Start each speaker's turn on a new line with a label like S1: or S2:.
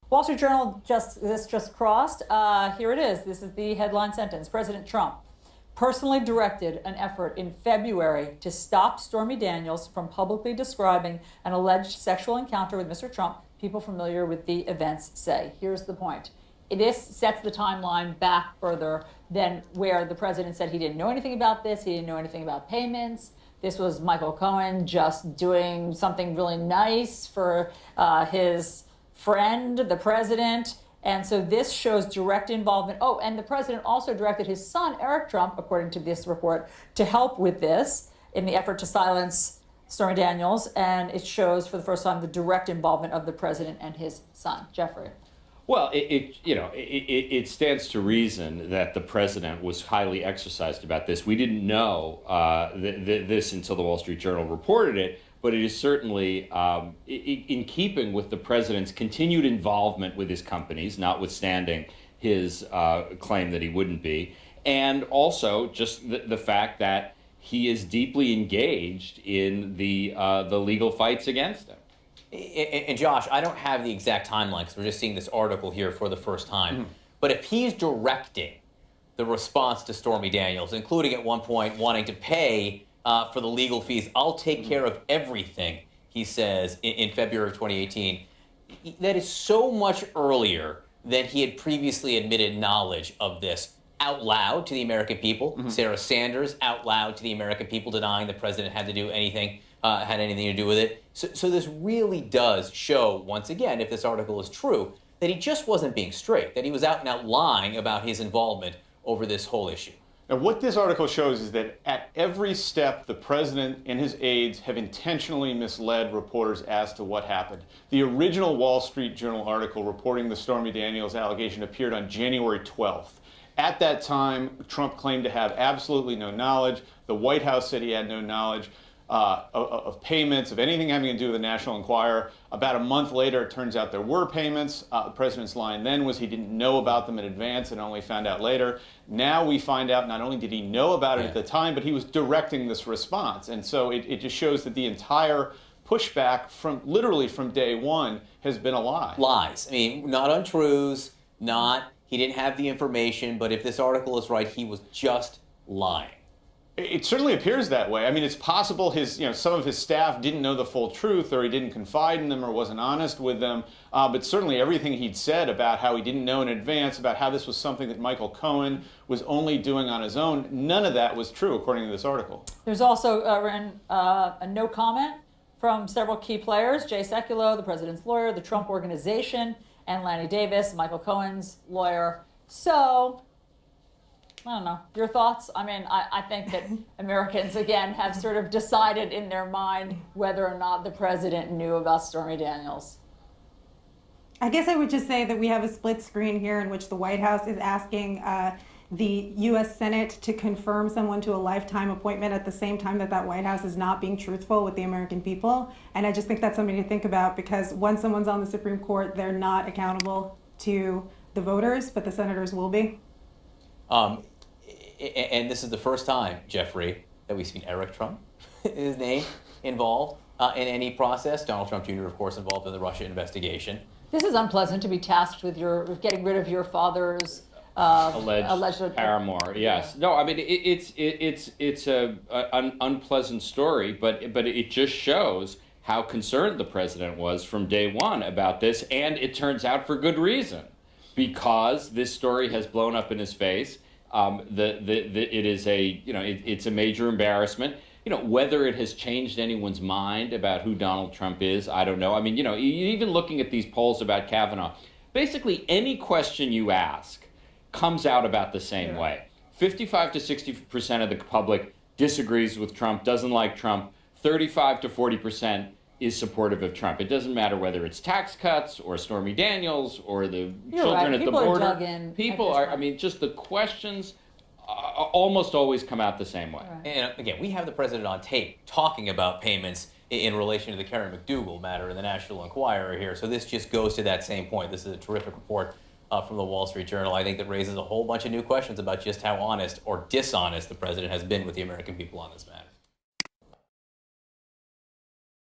S1: Wall Street Journal just crossed. Here it is. This is the headline sentence. President Trump personally directed an effort in February to stop Stormy Daniels from publicly describing an alleged sexual encounter with Mr. Trump. People familiar with the events say. Here's the point. This sets the timeline back further than where the president said he didn't know anything about this. He didn't know anything about payments. This was Michael Cohen just doing something really nice for his friend, the president. And so this shows direct involvement. Oh, and the president also directed his son, Eric Trump, according to this report, to help with this in the effort to silence Stormy Daniels. And it shows for the first time the direct involvement of the president and his son. Jeffrey.
S2: Well, it stands to reason that the president was highly exercised about this. We didn't know this until the Wall Street Journal reported it, but it is certainly in keeping with the president's continued involvement with his companies, notwithstanding his claim that he wouldn't be, and also just the fact that he is deeply engaged in the legal fights against him.
S3: And Josh, I don't have the exact timeline because we're just seeing this article here for the first time. Mm-hmm. But if he's directing the response to Stormy Daniels, including at one point wanting to pay for the legal fees, I'll take care of everything, he says in February of 2018, that is so much earlier than he had previously admitted knowledge of this out loud to the American people. Mm-hmm. Sarah Sanders out loud to the American people denying the president had to do anything. Had anything to do with it. So this really does show, once again, if this article is true, that he just wasn't being straight, that he was out and out lying about his involvement over this whole issue.
S4: Now, what this article shows is that at every step, the president and his aides have intentionally misled reporters as to what happened. The original Wall Street Journal article reporting the Stormy Daniels allegation appeared on January 12th. At that time, Trump claimed to have absolutely no knowledge. The White House said he had no knowledge of payments, of anything having to do with the National Enquirer. About a month later, it turns out there were payments. The president's line then was he didn't know about them in advance and only found out later. Now we find out not only did he know about it at the time, but he was directing this response. And so it just shows that the entire pushback literally from day one has been a lie.
S3: Lies. I mean, not untruths, he didn't have the information, but if this article is right, he was just lying.
S4: It certainly appears that way. I mean, it's possible some of his staff didn't know the full truth, or he didn't confide in them, or wasn't honest with them. But certainly everything he'd said about how he didn't know in advance, about how this was something that Michael Cohen was only doing on his own, none of that was true, according to this article.
S1: There's also a no comment from several key players: Jay Sekulow, the president's lawyer, the Trump Organization, and Lanny Davis, Michael Cohen's lawyer. So I don't know. Your thoughts? I mean, I think that Americans, again, have sort of decided in their mind whether or not the president knew about Stormy Daniels.
S5: I guess I would just say that we have a split screen here in which the White House is asking the U.S. Senate to confirm someone to a lifetime appointment at the same time that White House is not being truthful with the American people. And I just think that's something to think about, because once someone's on the Supreme Court, they're not accountable to the voters, but the senators will be.
S3: And this is the first time, Jeffrey, that we've seen Eric Trump, his name, involved in any process. Donald Trump Jr., of course, involved in the Russia investigation.
S1: This is unpleasant to be tasked with getting rid of your father's
S2: alleged paramour. Yes. No, I mean it's an unpleasant story, but it just shows how concerned the president was from day one about this, and it turns out for good reason, because this story has blown up in his face. It is it's a major embarrassment. Whether it has changed anyone's mind about who Donald Trump is, I don't know. I mean, even looking at these polls about Kavanaugh, basically any question you ask comes out about the same way. 55 to 60% of the public disagrees with Trump, doesn't like Trump. 35 to 40% is supportive of Trump. It doesn't matter whether it's tax cuts or Stormy Daniels or the children at the border. People are, I mean, just the questions almost always come out the same way.
S3: Right. And again, we have the president on tape talking about payments in relation to the Karen McDougal matter in the National Enquirer here. So this just goes to that same point. This is a terrific report from the Wall Street Journal, I think, that raises a whole bunch of new questions about just how honest or dishonest the president has been with the American people on this matter.